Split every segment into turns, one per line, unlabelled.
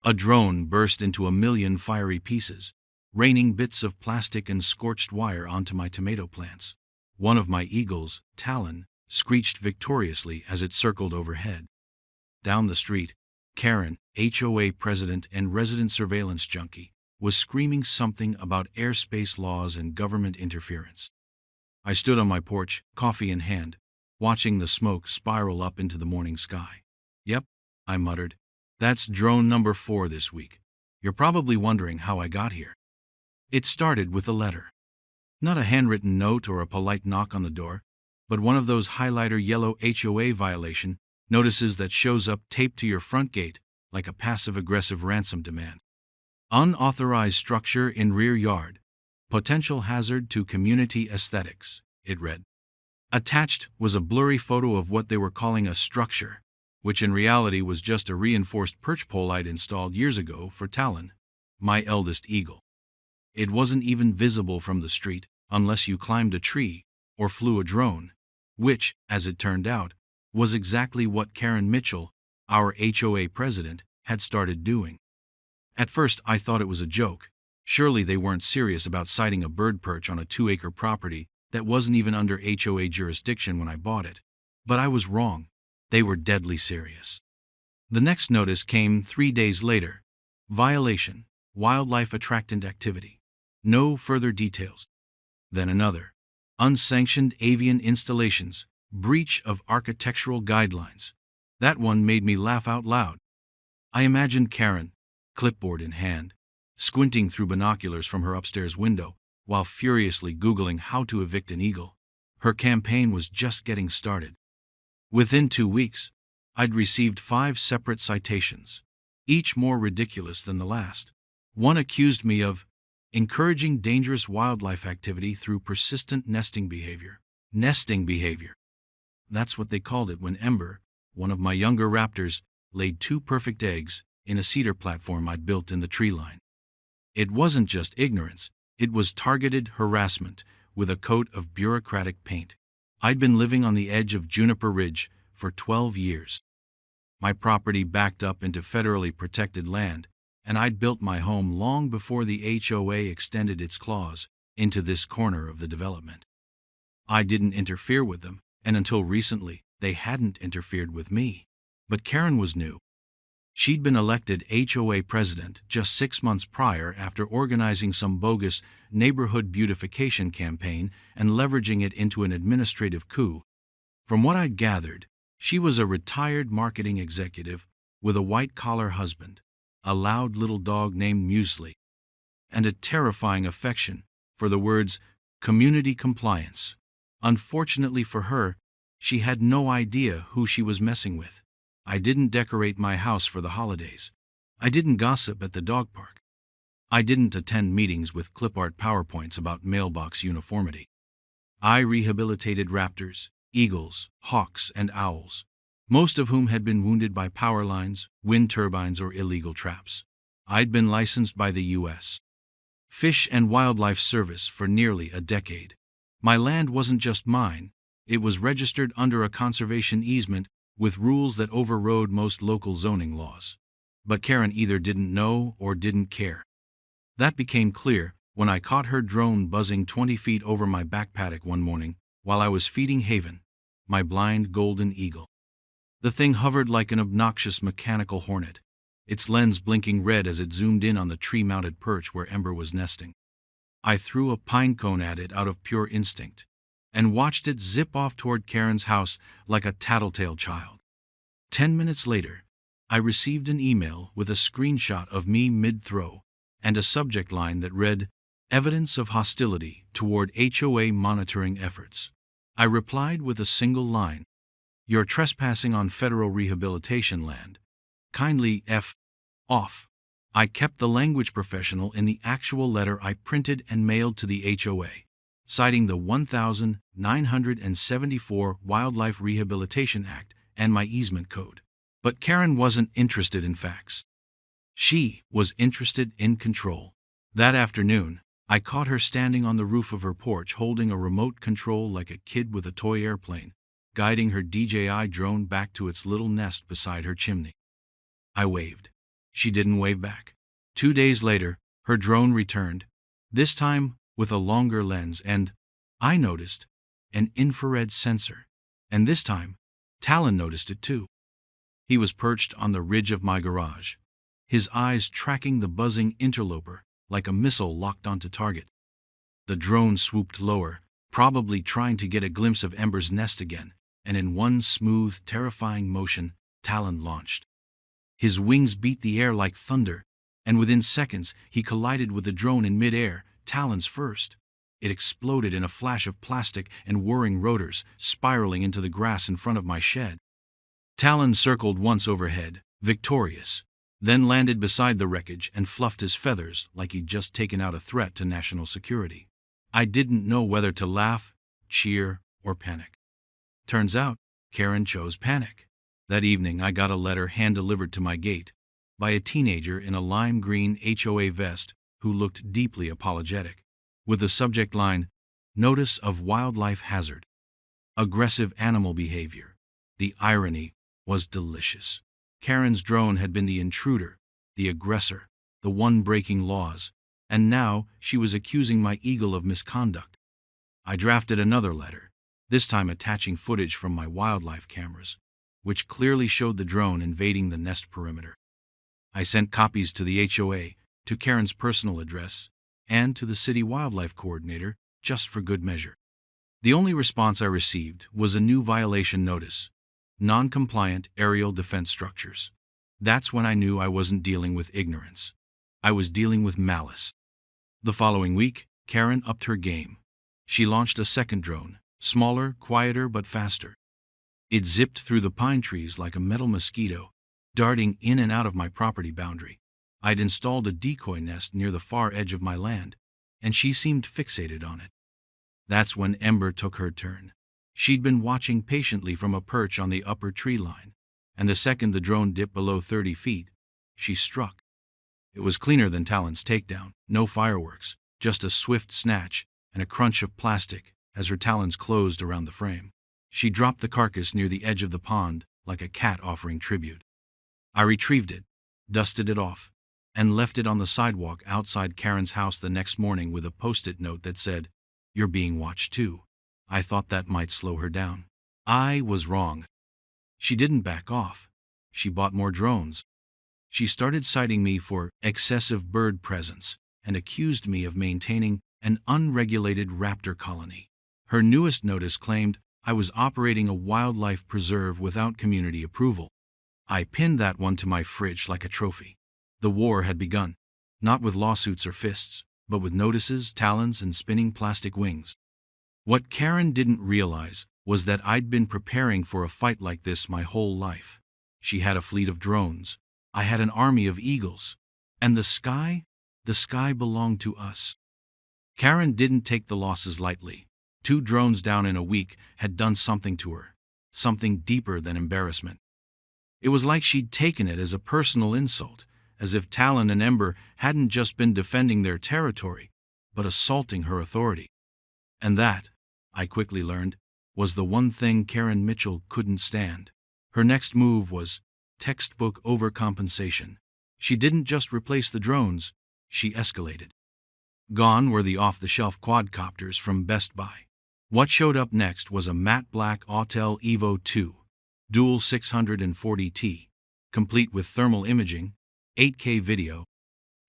A drone burst into a million fiery pieces, raining bits of plastic and scorched wire onto my tomato plants. One of my eagles, Talon, screeched victoriously as it circled overhead. Down the street, Karen, HOA president and resident surveillance junkie, was screaming something about airspace laws and government interference. I stood on my porch, coffee in hand, watching the smoke spiral up into the morning sky. "Yep," I muttered. "That's drone number 4 this week. You're probably wondering how I got here." It started with a letter. Not a handwritten note or a polite knock on the door, but one of those highlighter yellow HOA violation notices that shows up taped to your front gate like a passive-aggressive ransom demand. "Unauthorized structure in rear yard. Potential hazard to community aesthetics," it read. Attached was a blurry photo of what they were calling a structure, which in reality was just a reinforced perch pole I'd installed years ago for Talon, my eldest eagle. It wasn't even visible from the street unless you climbed a tree or flew a drone, which, as it turned out, was exactly what Karen Mitchell, our HOA president, had started doing. At first I thought it was a joke. Surely they weren't serious about siting a bird perch on a 2-acre property that wasn't even under HOA jurisdiction when I bought it. But I was wrong. They were deadly serious. The next notice came 3 days later. Violation, wildlife attractant activity. No further details. Then another. Unsanctioned avian installations, breach of architectural guidelines. That one made me laugh out loud. I imagined Karen, clipboard in hand, squinting through binoculars from her upstairs window while furiously Googling how to evict an eagle. Her campaign was just getting started. Within 2 weeks, I'd received 5 separate citations, each more ridiculous than the last. One accused me of encouraging dangerous wildlife activity through persistent nesting behavior. Nesting behavior. That's what they called it when Ember, one of my younger raptors, laid 2 perfect eggs in a cedar platform I'd built in the tree line. It wasn't just ignorance, it was targeted harassment with a coat of bureaucratic paint. I'd been living on the edge of Juniper Ridge for 12 years. My property backed up into federally protected land, and I'd built my home long before the HOA extended its claws into this corner of the development. I didn't interfere with them, and until recently, they hadn't interfered with me. But Karen was new. She'd been elected HOA president just 6 months prior after organizing some bogus neighborhood beautification campaign and leveraging it into an administrative coup. From what I'd gathered, she was a retired marketing executive with a white-collar husband, a loud little dog named Muesli, and a terrifying affection for the words community compliance. Unfortunately for her, she had no idea who she was messing with. I didn't decorate my house for the holidays. I didn't gossip at the dog park. I didn't attend meetings with clip art PowerPoints about mailbox uniformity. I rehabilitated raptors, eagles, hawks, and owls, most of whom had been wounded by power lines, wind turbines, or illegal traps. I'd been licensed by the U.S. Fish and Wildlife Service for nearly a decade. My land wasn't just mine, it was registered under a conservation easement with rules that overrode most local zoning laws. But Karen either didn't know or didn't care. That became clear when I caught her drone buzzing 20 feet over my back paddock one morning while I was feeding Haven, my blind golden eagle. The thing hovered like an obnoxious mechanical hornet, its lens blinking red as it zoomed in on the tree-mounted perch where Ember was nesting. I threw a pine cone at it out of pure instinct and watched it zip off toward Karen's house like a tattletale child. 10 minutes later, I received an email with a screenshot of me mid-throw and a subject line that read, "Evidence of hostility toward HOA monitoring efforts." I replied with a single line, "You're trespassing on federal rehabilitation land. Kindly F off." I kept the language professional in the actual letter I printed and mailed to the HOA, citing the 1974 Wildlife Rehabilitation Act and my easement code. But Karen wasn't interested in facts. She was interested in control. That afternoon, I caught her standing on the roof of her porch holding a remote control like a kid with a toy airplane, guiding her DJI drone back to its little nest beside her chimney. I waved. She didn't wave back. 2 days later, her drone returned, this time with a longer lens and, I noticed, an infrared sensor. And this time, Talon noticed it too. He was perched on the ridge of my garage, his eyes tracking the buzzing interloper like a missile locked onto target. The drone swooped lower, probably trying to get a glimpse of Ember's nest again, and in one smooth, terrifying motion, Talon launched. His wings beat the air like thunder, and within seconds he collided with the drone in mid-air, talons first. It exploded in a flash of plastic and whirring rotors, spiraling into the grass in front of my shed. Talon circled once overhead, victorious, then landed beside the wreckage and fluffed his feathers like he'd just taken out a threat to national security. I didn't know whether to laugh, cheer, or panic. Turns out, Karen chose panic. That evening I got a letter hand-delivered to my gate by a teenager in a lime green HOA vest who looked deeply apologetic, with the subject line, "Notice of Wildlife Hazard. Aggressive Animal Behavior." The irony was delicious. Karen's drone had been the intruder, the aggressor, the one breaking laws, and now she was accusing my eagle of misconduct. I drafted another letter, this time attaching footage from my wildlife cameras, which clearly showed the drone invading the nest perimeter. I sent copies to the HOA, to Karen's personal address, and to the city wildlife coordinator, just for good measure. The only response I received was a new violation notice: non-compliant aerial defense structures. That's when I knew I wasn't dealing with ignorance. I was dealing with malice. The following week, Karen upped her game. She launched a second drone, smaller, quieter, but faster. It zipped through the pine trees like a metal mosquito, darting in and out of my property boundary. I'd installed a decoy nest near the far edge of my land, and she seemed fixated on it. That's when Ember took her turn. She'd been watching patiently from a perch on the upper tree line, and the second the drone dipped below 30 feet, she struck. It was cleaner than Talon's takedown, no fireworks, just a swift snatch and a crunch of plastic as her talons closed around the frame. She dropped the carcass near the edge of the pond like a cat offering tribute. I retrieved it, dusted it off, and left it on the sidewalk outside Karen's house the next morning with a post-it note that said, "You're being watched too." I thought that might slow her down. I was wrong. She didn't back off. She bought more drones. She started citing me for excessive bird presence and accused me of maintaining an unregulated raptor colony. Her newest notice claimed I was operating a wildlife preserve without community approval. I pinned that one to my fridge like a trophy. The war had begun, not with lawsuits or fists, but with notices, talons, and spinning plastic wings. What Karen didn't realize was that I'd been preparing for a fight like this my whole life. She had a fleet of drones. I had an army of eagles. And the sky belonged to us. Karen didn't take the losses lightly. 2 drones down in a week had done something to her, something deeper than embarrassment. It was like she'd taken it as a personal insult, as if Talon and Ember hadn't just been defending their territory, but assaulting her authority. And that, I quickly learned, was the one thing Karen Mitchell couldn't stand. Her next move was textbook overcompensation. She didn't just replace the drones, she escalated. Gone were the off-the-shelf quadcopters from Best Buy. What showed up next was a matte black Autel Evo 2, dual 640T, complete with thermal imaging, 8K video,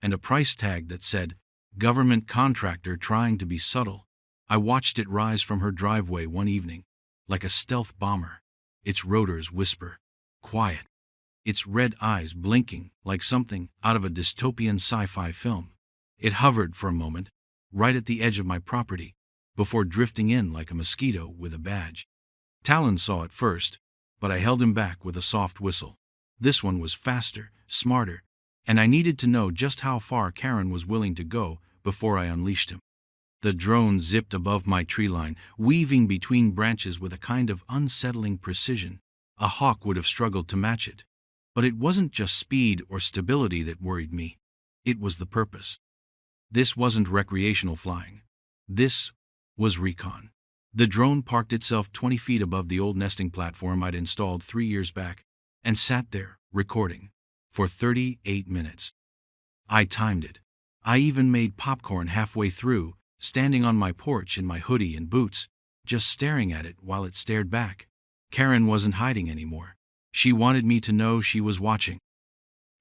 and a price tag that said, "Government contractor trying to be subtle." I watched it rise from her driveway one evening, like a stealth bomber, its rotors whisper, "Quiet," its red eyes blinking like something out of a dystopian sci-fi film. It hovered for a moment, right at the edge of my property, before drifting in like a mosquito with a badge. Talon saw it first, but I held him back with a soft whistle. This one was faster, smarter, and I needed to know just how far Karen was willing to go before I unleashed him. The drone zipped above my tree line, weaving between branches with a kind of unsettling precision. A hawk would have struggled to match it. But it wasn't just speed or stability that worried me. It was the purpose. This wasn't recreational flying. This was recon. The drone parked itself 20 feet above the old nesting platform I'd installed 3 years back and sat there, recording. for 38 minutes. I timed it. I even made popcorn halfway through, standing on my porch in my hoodie and boots, just staring at it while it stared back. Karen wasn't hiding anymore. She wanted me to know she was watching.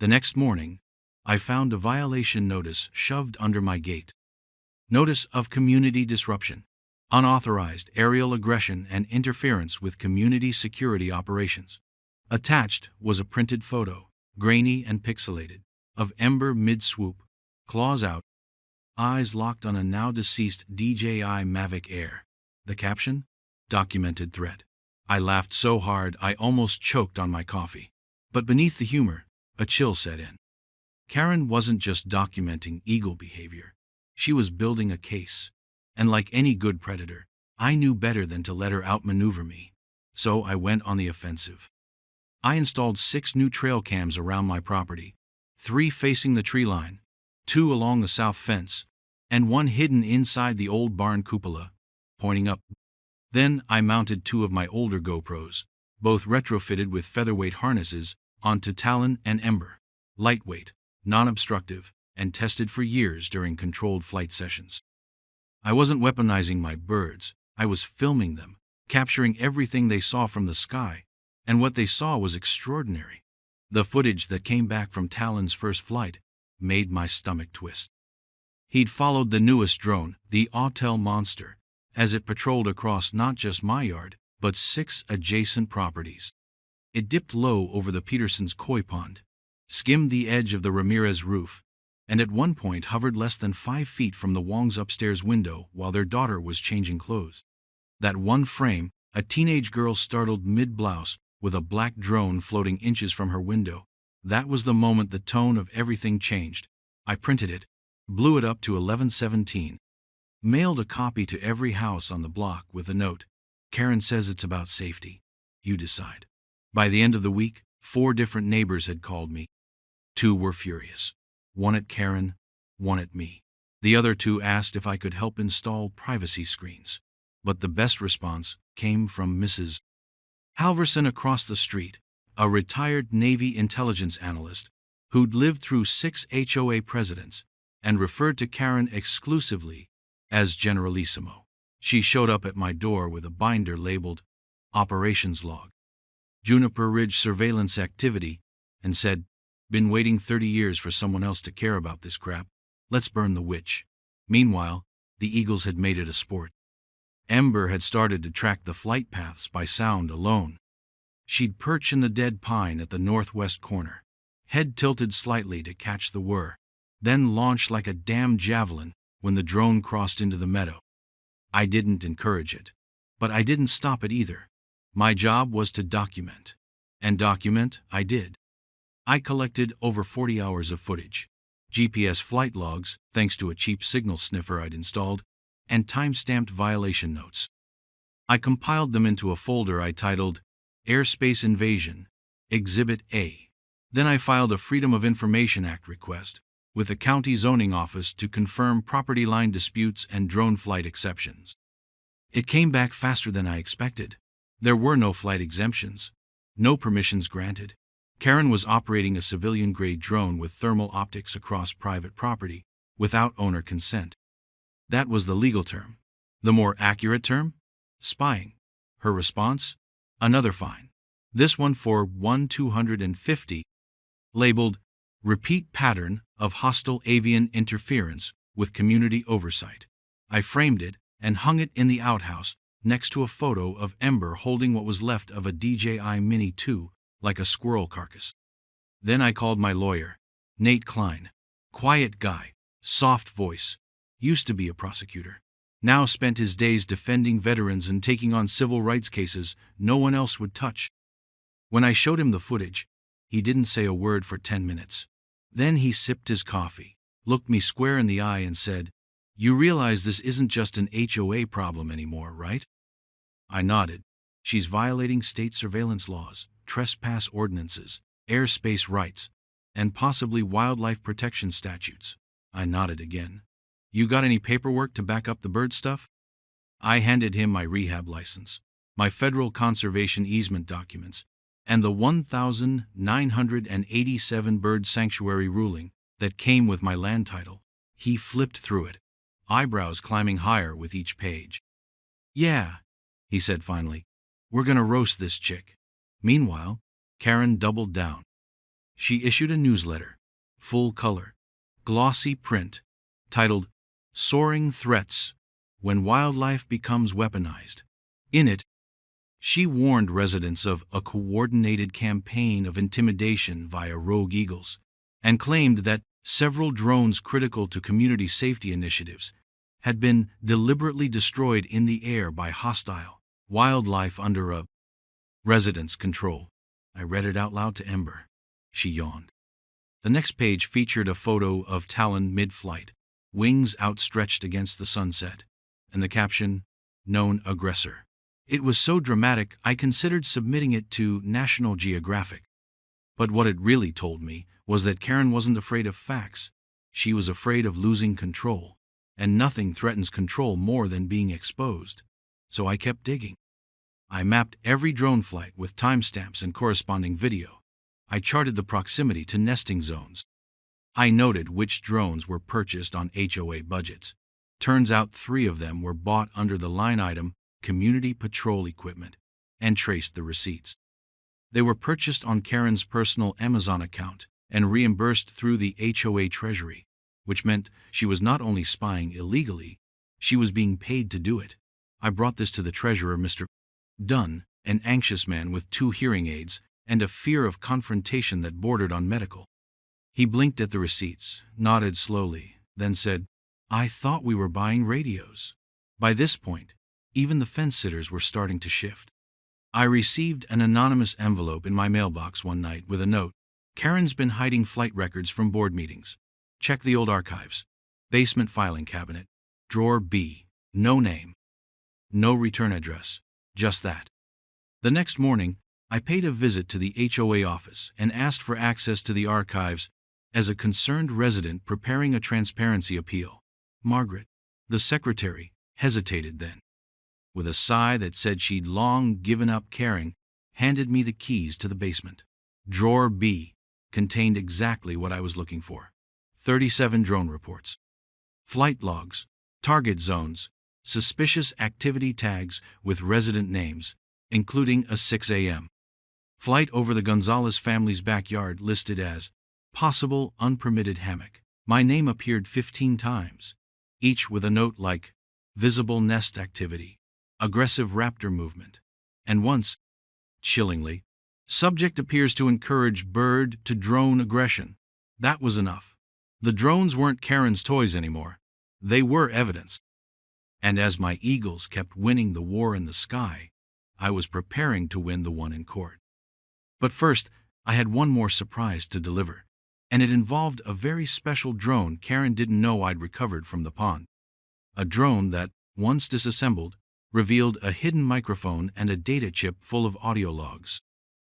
The next morning, I found a violation notice shoved under my gate. Notice of community disruption. Unauthorized aerial aggression and interference with community security operations. Attached was a printed photo, grainy and pixelated, of Ember mid-swoop, claws out, eyes locked on a now-deceased DJI Mavic Air. The caption? Documented threat. I laughed so hard I almost choked on my coffee. But beneath the humor, a chill set in. Karen wasn't just documenting eagle behavior. She was building a case. And like any good predator, I knew better than to let her outmaneuver me. So I went on the offensive. I installed 6 new trail cams around my property, 3 facing the tree line, 2 along the south fence, and 1 hidden inside the old barn cupola, pointing up. Then I mounted 2 of my older GoPros, both retrofitted with featherweight harnesses, onto Talon and Ember. Lightweight, non-obstructive, and tested for years during controlled flight sessions. I wasn't weaponizing my birds, I was filming them, capturing everything they saw from the sky, and what they saw was extraordinary. The footage that came back from Talon's first flight made my stomach twist. He'd followed the newest drone, the Autel Monster, as it patrolled across not just my yard, but 6 adjacent properties. It dipped low over the Petersons' koi pond, skimmed the edge of the Ramirez roof, and at one point hovered less than 5 feet from the Wong's upstairs window while their daughter was changing clothes. That one frame, a teenage girl startled mid-blouse, with a black drone floating inches from her window, that was the moment the tone of everything changed. I printed it, blew it up to 1117, mailed a copy to every house on the block with a note, "Karen says it's about safety. You decide." By the end of the week, 4 different neighbors had called me. 2 were furious. 1 at Karen, 1 at me. The other 2 asked if I could help install privacy screens. But the best response came from Mrs. Halverson across the street, a retired Navy intelligence analyst who'd lived through 6 HOA presidents and referred to Karen exclusively as Generalissimo. She showed up at my door with a binder labeled Operations Log, Juniper Ridge Surveillance Activity, and said, "Been waiting 30 years for someone else to care about this crap. Let's burn the witch." Meanwhile, the Eagles had made it a sport. Ember had started to track the flight paths by sound alone. She'd perch in the dead pine at the northwest corner, head tilted slightly to catch the whir, then launch like a damn javelin when the drone crossed into the meadow. I didn't encourage it, but I didn't stop it either. My job was to document. And document I did. I collected over 40 hours of footage, GPS flight logs, thanks to a cheap signal sniffer I'd installed, and time-stamped violation notes. I compiled them into a folder I titled Airspace Invasion, Exhibit A. Then I filed a Freedom of Information Act request with the county zoning office to confirm property line disputes and drone flight exceptions. It came back faster than I expected. There were no flight exemptions, no permissions granted. Karen was operating a civilian-grade drone with thermal optics across private property, without owner consent. That was the legal term. The more accurate term? Spying. Her response? Another fine. This one for 1,250, labeled Repeat Pattern of Hostile Avian Interference with Community Oversight. I framed it and hung it in the outhouse next to a photo of Ember holding what was left of a DJI Mini 2 like a squirrel carcass. Then I called my lawyer, Nate Klein. Quiet guy, soft voice, used to be a prosecutor. Now spent his days defending veterans and taking on civil rights cases no one else would touch. When I showed him the footage, he didn't say a word for 10 minutes. Then he sipped his coffee, looked me square in the eye and said, "You realize this isn't just an HOA problem anymore, right?" I nodded. She's violating state surveillance laws, trespass ordinances, airspace rights, and possibly wildlife protection statutes. I nodded again. You got any paperwork to back up the bird stuff? I handed him my rehab license, my federal conservation easement documents, and the 1,987 bird sanctuary ruling that came with my land title. He flipped through it, eyebrows climbing higher with each page. "Yeah," he said finally, "we're gonna roast this chick." Meanwhile, Karen doubled down. She issued a newsletter, full color, glossy print, titled "Soaring Threats When Wildlife Becomes Weaponized." In it, she warned residents of a coordinated campaign of intimidation via rogue eagles, and claimed that several drones critical to community safety initiatives had been deliberately destroyed in the air by hostile wildlife under a resident's control. I read it out loud to Ember. She yawned. The next page featured a photo of Talon mid-flight, wings outstretched against the sunset, and the caption, "Known aggressor." It was so dramatic I considered submitting it to National Geographic. But what it really told me was that Karen wasn't afraid of facts. She was afraid of losing control, and nothing threatens control more than being exposed. So I kept digging. I mapped every drone flight with timestamps and corresponding video. I charted the proximity to nesting zones. I noted which drones were purchased on HOA budgets. Turns out 3 of them were bought under the line item Community Patrol Equipment, and traced the receipts. They were purchased on Karen's personal Amazon account and reimbursed through the HOA treasury, which meant she was not only spying illegally, she was being paid to do it. I brought this to the treasurer, Mr. Dunn, an anxious man with 2 hearing aids and a fear of confrontation that bordered on medical. He blinked at the receipts, nodded slowly, then said, "I thought we were buying radios." By this point, even the fence-sitters were starting to shift. I received an anonymous envelope in my mailbox one night with a note. "Karen's been hiding flight records from board meetings. Check the old archives. Basement filing cabinet. Drawer B. No name. No return address. Just that." The next morning, I paid a visit to the HOA office and asked for access to the archives as a concerned resident preparing a transparency appeal. Margaret, the secretary, hesitated then. With a sigh that said she'd long given up caring, handed me the keys to the basement. Drawer B contained exactly what I was looking for. 37 drone reports, flight logs, target zones, suspicious activity tags with resident names, including a 6 a.m. flight over the Gonzalez family's backyard listed as possible unpermitted hammock. My name appeared 15 times, each with a note like visible nest activity, aggressive raptor movement, and once, chillingly, subject appears to encourage bird-to-drone aggression. That was enough. The drones weren't Karen's toys anymore. They were evidence. And as my eagles kept winning the war in the sky, I was preparing to win the one in court. But first, I had one more surprise to deliver, and it involved a very special drone Karen didn't know I'd recovered from the pond. A drone that, once disassembled, revealed a hidden microphone and a data chip full of audio logs,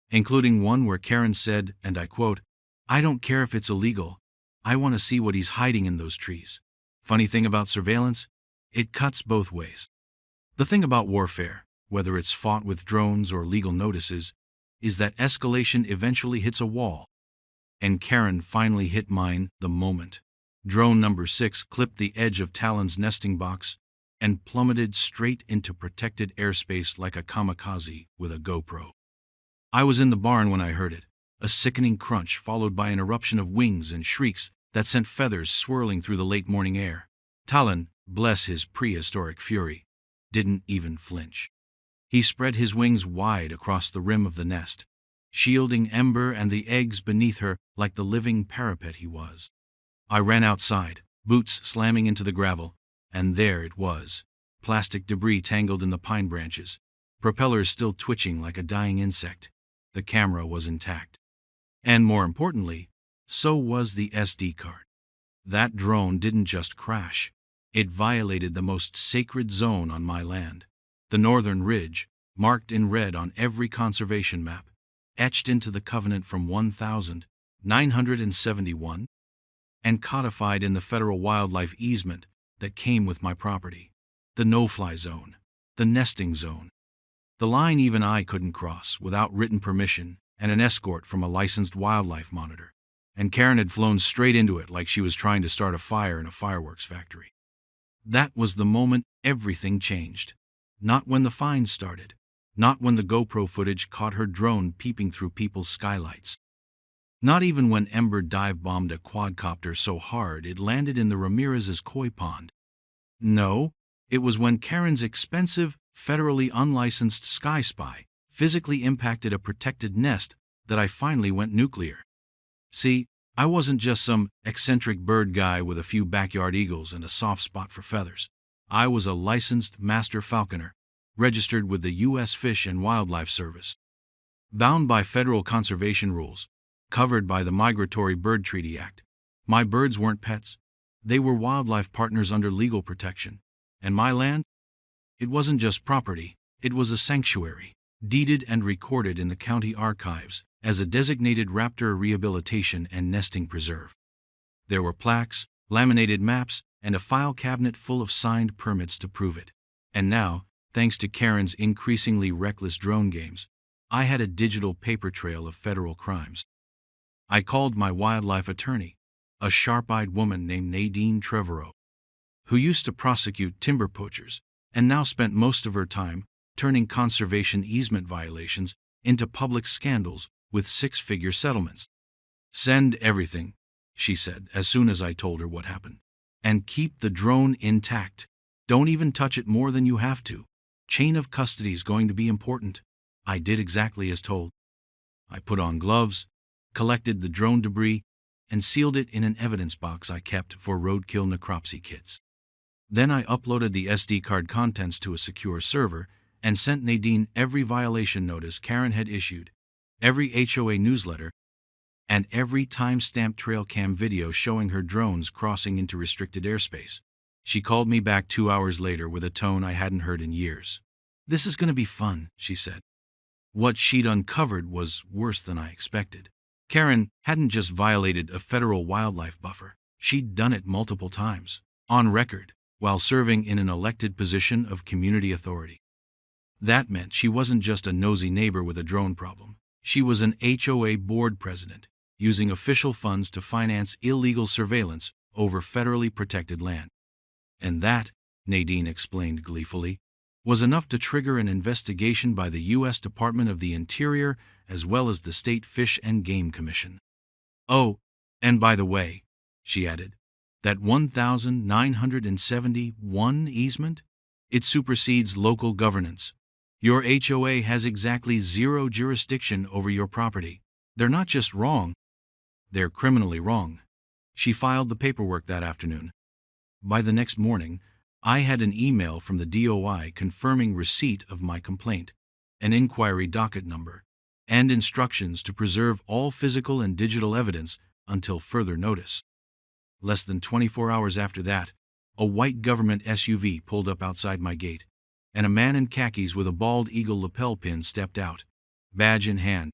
including one where Karen said, and I quote, "I don't care if it's illegal. I want to see what he's hiding in those trees." Funny thing about surveillance, it cuts both ways. The thing about warfare, whether it's fought with drones or legal notices, is that escalation eventually hits a wall. And Karen finally hit mine the moment. Drone number 6 clipped the edge of Talon's nesting box and plummeted straight into protected airspace like a kamikaze with a GoPro. I was in the barn when I heard it, a sickening crunch followed by an eruption of wings and shrieks that sent feathers swirling through the late morning air. Talon, bless his prehistoric fury, didn't even flinch. He spread his wings wide across the rim of the nest, shielding Ember and the eggs beneath her like the living parapet he was. I ran outside, boots slamming into the gravel, and there it was, plastic debris tangled in the pine branches, propellers still twitching like a dying insect. The camera was intact. And more importantly, so was the SD card. That drone didn't just crash. It violated the most sacred zone on my land. The northern ridge, marked in red on every conservation map, etched into the covenant from 1971, and codified in the federal wildlife easement that came with my property. The no-fly zone, the nesting zone. The line even I couldn't cross without written permission and an escort from a licensed wildlife monitor. And Karen had flown straight into it like she was trying to start a fire in a fireworks factory. That was the moment everything changed. Not when the fines started. Not when the GoPro footage caught her drone peeping through people's skylights. Not even when Ember dive-bombed a quadcopter so hard it landed in the Ramirez's koi pond. No, it was when Karen's expensive, federally unlicensed Sky Spy physically impacted a protected nest that I finally went nuclear. See, I wasn't just some eccentric bird guy with a few backyard eagles and a soft spot for feathers. I was a licensed master falconer, registered with the U.S. Fish and Wildlife Service. Bound by federal conservation rules, covered by the Migratory Bird Treaty Act. My birds weren't pets. They were wildlife partners under legal protection. And my land? It wasn't just property, it was a sanctuary, deeded and recorded in the county archives as a designated raptor rehabilitation and nesting preserve. There were plaques, laminated maps, and a file cabinet full of signed permits to prove it. And now, thanks to Karen's increasingly reckless drone games, I had a digital paper trail of federal crimes. I called my wildlife attorney, a sharp-eyed woman named Nadine Trevorrow, who used to prosecute timber poachers and now spent most of her time turning conservation easement violations into public scandals with six-figure settlements. "Send everything," she said as soon as I told her what happened. "And keep the drone intact. Don't even touch it more than you have to. Chain of custody is going to be important." I did exactly as told. I put on gloves, collected the drone debris, and sealed it in an evidence box I kept for roadkill necropsy kits. Then I uploaded the SD card contents to a secure server and sent Nadine every violation notice Karen had issued, every HOA newsletter, and every time-stamped trail cam video showing her drones crossing into restricted airspace. She called me back 2 hours later with a tone I hadn't heard in years. "This is going to be fun," she said. What she'd uncovered was worse than I expected. Karen hadn't just violated a federal wildlife buffer. She'd done it multiple times, on record, while serving in an elected position of community authority. That meant she wasn't just a nosy neighbor with a drone problem. She was an HOA board president, using official funds to finance illegal surveillance over federally protected land. And that, Nadine explained gleefully, was enough to trigger an investigation by the U.S. Department of the Interior as well as the State Fish and Game Commission. "Oh, and by the way," she added, "that 1,971 easement? It supersedes local governance. Your HOA has exactly zero jurisdiction over your property. They're not just wrong, they're criminally wrong." She filed the paperwork that afternoon. By the next morning, I had an email from the DOI confirming receipt of my complaint, an inquiry docket number, and instructions to preserve all physical and digital evidence until further notice. Less than 24 hours after that, a white government SUV pulled up outside my gate, and a man in khakis with a bald eagle lapel pin stepped out, badge in hand.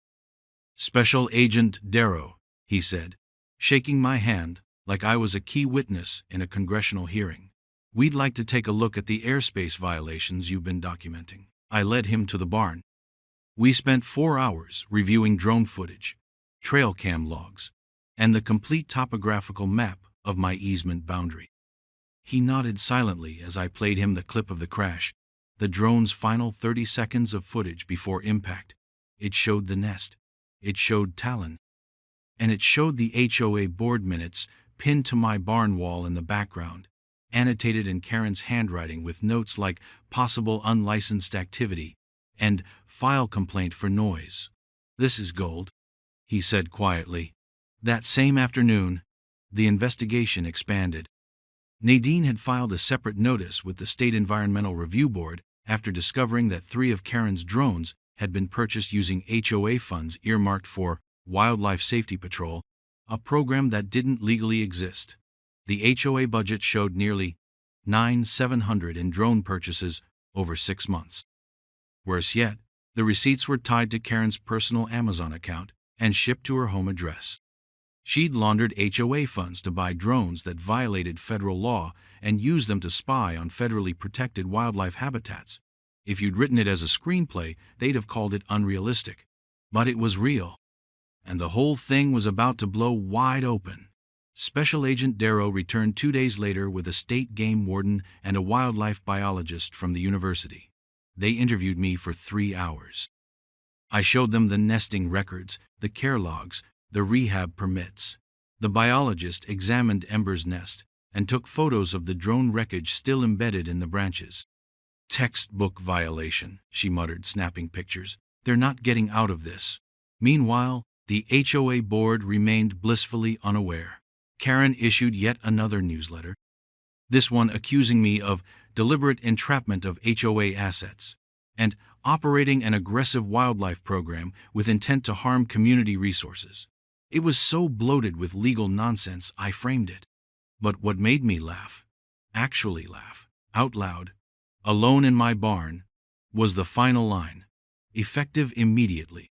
"Special Agent Darrow," he said, shaking my hand like I was a key witness in a congressional hearing. "We'd like to take a look at the airspace violations you've been documenting." I led him to the barn. We spent 4 hours reviewing drone footage, trail cam logs, and the complete topographical map of my easement boundary. He nodded silently as I played him the clip of the crash, the drone's final 30 seconds of footage before impact. It showed the nest. It showed Talon. And it showed the HOA board minutes pinned to my barn wall in the background, annotated in Karen's handwriting with notes like possible unlicensed activity and file complaint for noise. "This is gold," he said quietly. That same afternoon, the investigation expanded. Nadine had filed a separate notice with the State Environmental Review Board after discovering that 3 of Karen's drones had been purchased using HOA funds earmarked for Wildlife Safety Patrol, a program that didn't legally exist. The HOA budget showed nearly $9,700 in drone purchases over 6 months. Worse yet, the receipts were tied to Karen's personal Amazon account and shipped to her home address. She'd laundered HOA funds to buy drones that violated federal law and used them to spy on federally protected wildlife habitats. If you'd written it as a screenplay, they'd have called it unrealistic. But it was real. And the whole thing was about to blow wide open. Special Agent Darrow returned 2 days later with a state game warden and a wildlife biologist from the university. They interviewed me for 3 hours. I showed them the nesting records, the care logs, the rehab permits. The biologist examined Ember's nest and took photos of the drone wreckage still embedded in the branches. "Textbook violation," she muttered, snapping pictures. "They're not getting out of this." Meanwhile, the HOA board remained blissfully unaware. Karen issued yet another newsletter, this one accusing me of deliberate entrapment of HOA assets and operating an aggressive wildlife program with intent to harm community resources. It was so bloated with legal nonsense, I framed it. But what made me laugh, actually laugh, out loud, alone in my barn, was the final line, effective immediately.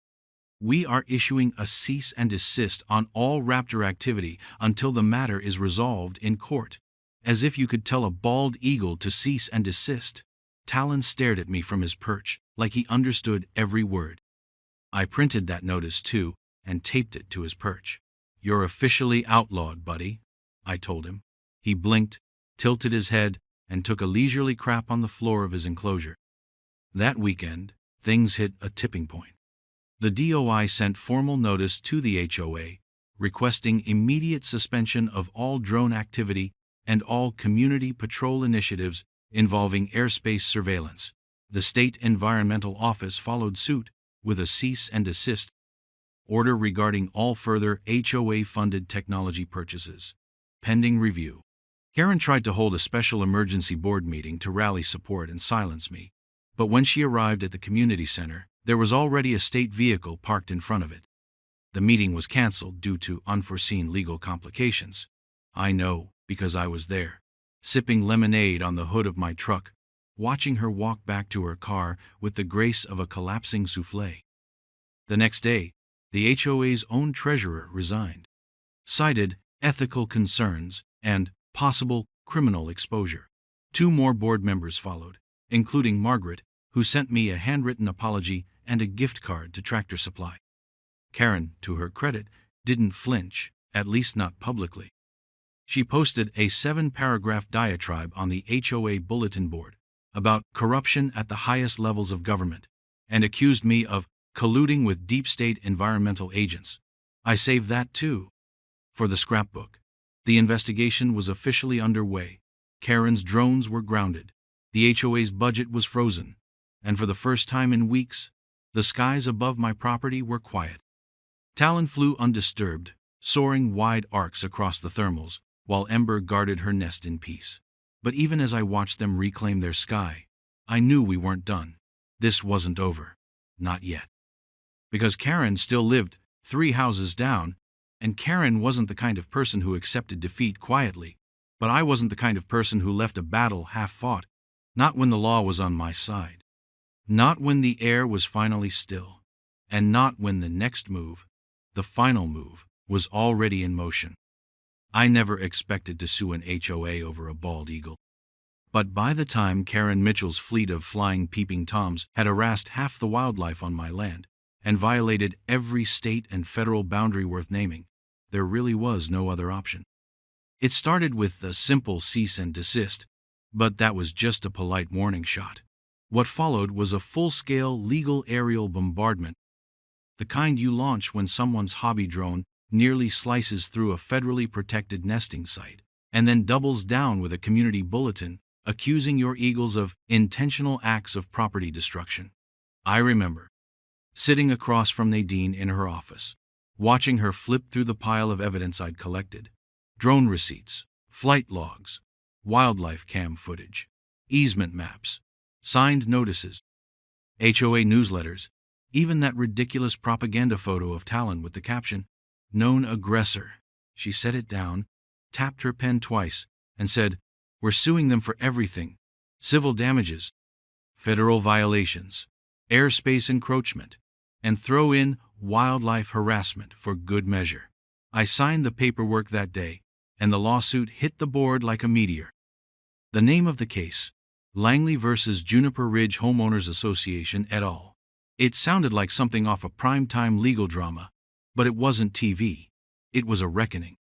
"We are issuing a cease and desist on all raptor activity until the matter is resolved in court." As if you could tell a bald eagle to cease and desist. Talon stared at me from his perch, like he understood every word. I printed that notice too, and taped it to his perch. "You're officially outlawed, buddy," I told him. He blinked, tilted his head, and took a leisurely crap on the floor of his enclosure. That weekend, things hit a tipping point. The DOI sent formal notice to the HOA, requesting immediate suspension of all drone activity and all community patrol initiatives involving airspace surveillance. The State Environmental Office followed suit with a cease and desist order regarding all further HOA-funded technology purchases, pending review. Karen tried to hold a special emergency board meeting to rally support and silence me, but when she arrived at the community center, there was already a state vehicle parked in front of it. The meeting was canceled due to unforeseen legal complications. I know, because I was there, sipping lemonade on the hood of my truck, watching her walk back to her car with the grace of a collapsing soufflé. The next day, the HOA's own treasurer resigned, cited ethical concerns and possible criminal exposure. 2 more board members followed, including Margaret, who sent me a handwritten apology and a gift card to Tractor Supply. Karen, to her credit, didn't flinch, at least not publicly. She posted a 7-paragraph diatribe on the HOA bulletin board about corruption at the highest levels of government and accused me of colluding with deep state environmental agents. I saved that too. For the scrapbook. The investigation was officially underway. Karen's drones were grounded. The HOA's budget was frozen. And for the first time in weeks, the skies above my property were quiet. Talon flew undisturbed, soaring wide arcs across the thermals, while Ember guarded her nest in peace. But even as I watched them reclaim their sky, I knew we weren't done. This wasn't over. Not yet. Because Karen still lived 3 houses down, and Karen wasn't the kind of person who accepted defeat quietly, but I wasn't the kind of person who left a battle half-fought, not when the law was on my side. Not when the air was finally still, and not when the next move, the final move, was already in motion. I never expected to sue an HOA over a bald eagle. But by the time Karen Mitchell's fleet of flying peeping toms had harassed half the wildlife on my land and violated every state and federal boundary worth naming, there really was no other option. It started with a simple cease and desist, but that was just a polite warning shot. What followed was a full-scale legal aerial bombardment, the kind you launch when someone's hobby drone nearly slices through a federally protected nesting site, and then doubles down with a community bulletin accusing your eagles of intentional acts of property destruction. I remember sitting across from Nadine in her office, watching her flip through the pile of evidence I'd collected: drone receipts, flight logs, wildlife cam footage, easement maps, signed notices, HOA newsletters, even that ridiculous propaganda photo of Talon with the caption, "Known aggressor." She set it down, tapped her pen twice, and said, "We're suing them for everything: civil damages, federal violations, airspace encroachment, and throw in wildlife harassment for good measure." I signed the paperwork that day, and the lawsuit hit the board like a meteor. The name of the case: Langley versus Juniper Ridge Homeowners Association et al. It sounded like something off a primetime legal drama, but it wasn't TV. It was a reckoning.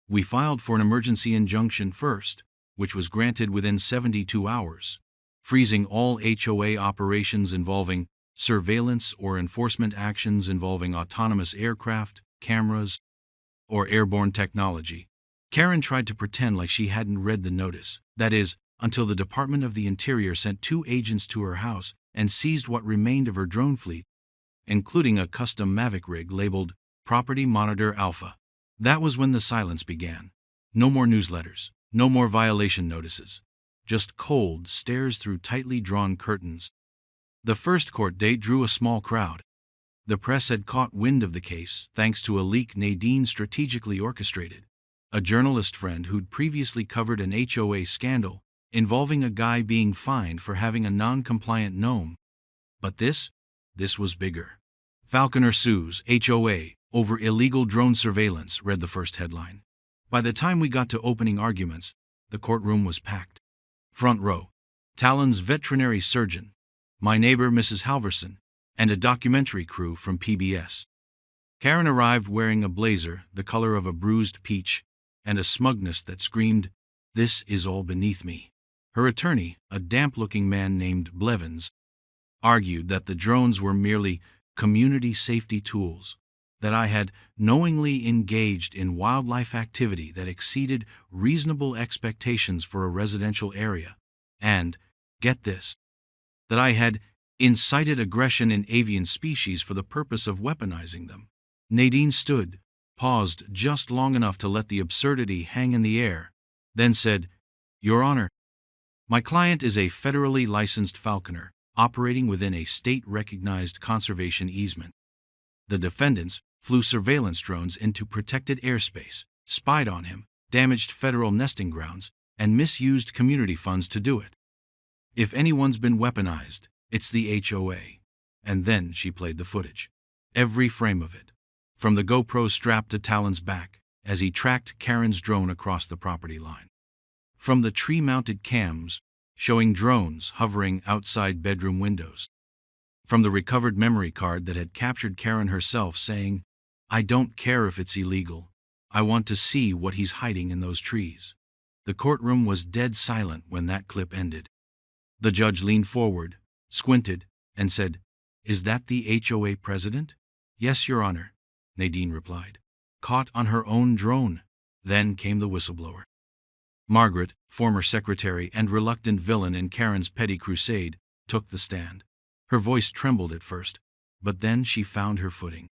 We filed for an emergency injunction first, which was granted within 72 hours, freezing all HOA operations involving surveillance or enforcement actions involving autonomous aircraft, cameras, or airborne technology. Karen tried to pretend like she hadn't read the notice, that is, until the Department of the Interior sent 2 agents to her house and seized what remained of her drone fleet, including a custom Mavic rig labeled Property Monitor Alpha. That was when the silence began. No more newsletters, no more violation notices, just cold stares through tightly drawn curtains. The first court date drew a small crowd. The press had caught wind of the case thanks to a leak Nadine strategically orchestrated. A journalist friend who'd previously covered an HOA scandal involving a guy being fined for having a non-compliant gnome. But this was bigger. Falconer sues HOA over illegal drone surveillance, read the first headline. By the time we got to opening arguments, the courtroom was packed. Front row, Talon's veterinary surgeon, my neighbor Mrs. Halverson, and a documentary crew from PBS. Karen arrived wearing a blazer the color of a bruised peach and a smugness that screamed, "This is all beneath me." Her attorney, a damp-looking man named Blevins, argued that the drones were merely community safety tools, that I had knowingly engaged in wildlife activity that exceeded reasonable expectations for a residential area, and, get this, that I had incited aggression in avian species for the purpose of weaponizing them. Nadine stood, paused just long enough to let the absurdity hang in the air, then said, "Your Honor, my client is a federally licensed falconer operating within a state-recognized conservation easement. The defendants flew surveillance drones into protected airspace, spied on him, damaged federal nesting grounds, and misused community funds to do it. If anyone's been weaponized, it's the HOA." And then she played the footage. Every frame of it. From the GoPro strapped to Talon's back as he tracked Karen's drone across the property line. From the tree-mounted cams showing drones hovering outside bedroom windows. From the recovered memory card that had captured Karen herself saying, "I don't care if it's illegal. I want to see what he's hiding in those trees." The courtroom was dead silent when that clip ended. The judge leaned forward, squinted, and said, "Is that the HOA president?" "Yes, Your Honor," Nadine replied. Caught on her own drone. Then came the whistleblower. Margaret, former secretary and reluctant villain in Karen's petty crusade, took the stand. Her voice trembled at first, but then she found her footing.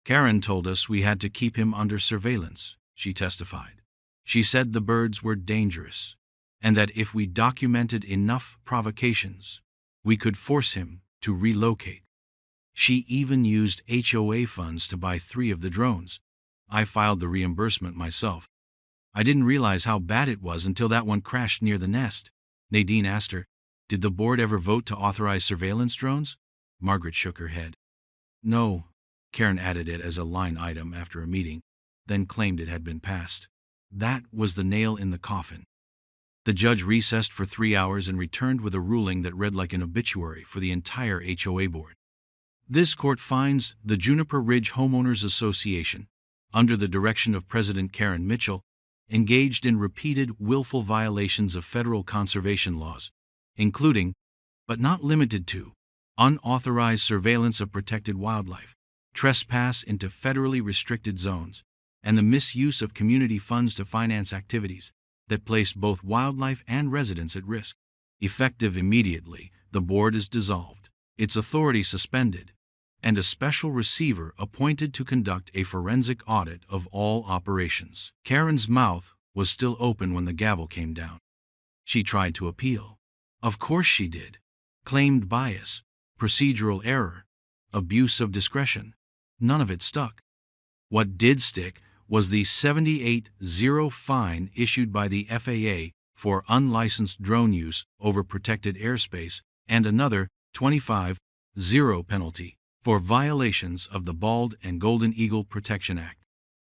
"Karen told us we had to keep him under surveillance," she testified. "She said the birds were dangerous, and that if we documented enough provocations, we could force him to relocate. She even used HOA funds to buy 3 of the drones. I filed the reimbursement myself. I didn't realize how bad it was until that one crashed near the nest." Nadine asked her, "Did the board ever vote to authorize surveillance drones?" Margaret shook her head. "No." Karen added it as a line item after a meeting, then claimed it had been passed. That was the nail in the coffin. The judge recessed for 3 hours and returned with a ruling that read like an obituary for the entire HOA board. This court finds the Juniper Ridge Homeowners Association, under the direction of President Karen Mitchell, engaged in repeated willful violations of federal conservation laws, including, but not limited to, unauthorized surveillance of protected wildlife, trespass into federally restricted zones, and the misuse of community funds to finance activities that placed both wildlife and residents at risk. Effective immediately, the board is dissolved, its authority suspended, and a special receiver appointed to conduct a forensic audit of all operations. Karen's mouth was still open when the gavel came down. She tried to appeal. Of course she did. Claimed bias, procedural error, abuse of discretion. None of it stuck. What did stick was the $78,000 fine issued by the FAA for unlicensed drone use over protected airspace and another $25,000 penalty for violations of the Bald and Golden Eagle Protection Act.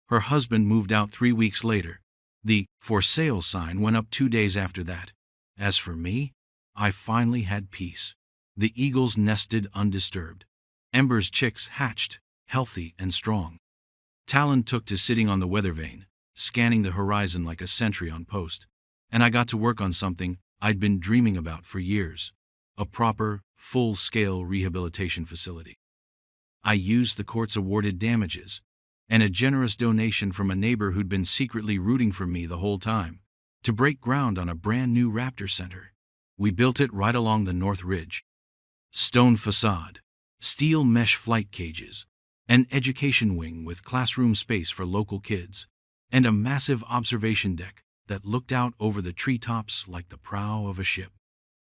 Her husband moved out 3 weeks later. The "for sale" sign went up 2 days after that. As for me, I finally had peace. The eagles nested undisturbed. Ember's chicks hatched, healthy and strong. Talon took to sitting on the weather vane, scanning the horizon like a sentry on post. And I got to work on something I'd been dreaming about for years: a proper, full-scale rehabilitation facility. I used the court's awarded damages, and a generous donation from a neighbor who'd been secretly rooting for me the whole time, to break ground on a brand new raptor center. We built it right along the North Ridge. Stone facade, steel mesh flight cages, an education wing with classroom space for local kids, and a massive observation deck that looked out over the treetops like the prow of a ship.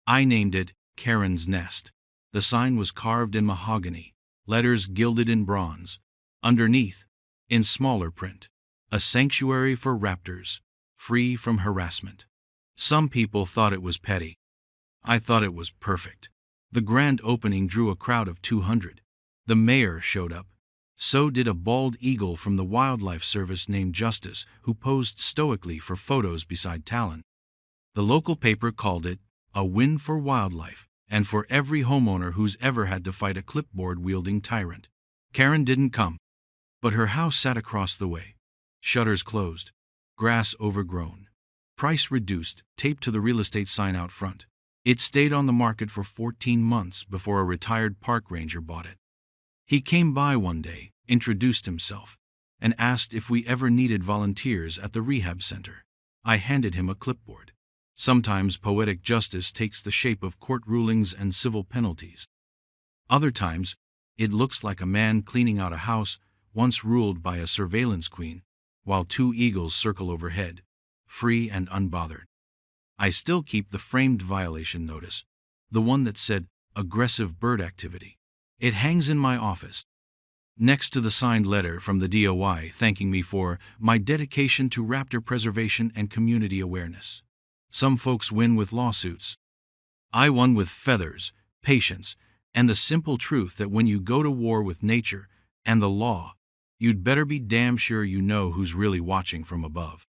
I named it Karen's Nest. The sign was carved in mahogany, letters gilded in bronze. Underneath, in smaller print, a sanctuary for raptors, free from harassment. Some people thought it was petty. I thought it was perfect. The grand opening drew a crowd of 200. The mayor showed up. So did a bald eagle from the Wildlife Service named Justice, who posed stoically for photos beside Talon. The local paper called it a win for wildlife and for every homeowner who's ever had to fight a clipboard-wielding tyrant. Karen didn't come, but her house sat across the way. Shutters closed, grass overgrown, price reduced, taped to the real estate sign out front. It stayed on the market for 14 months before a retired park ranger bought it. He came by one day, introduced himself, and asked if we ever needed volunteers at the rehab center. I handed him a clipboard. Sometimes poetic justice takes the shape of court rulings and civil penalties. Other times, it looks like a man cleaning out a house once ruled by a surveillance queen, while two eagles circle overhead, free and unbothered. I still keep the framed violation notice, the one that said aggressive bird activity. It hangs in my office, next to the signed letter from the DOI thanking me for my dedication to raptor preservation and community awareness. Some folks win with lawsuits. I won with feathers, patience, and the simple truth that when you go to war with nature and the law, you'd better be damn sure you know who's really watching from above.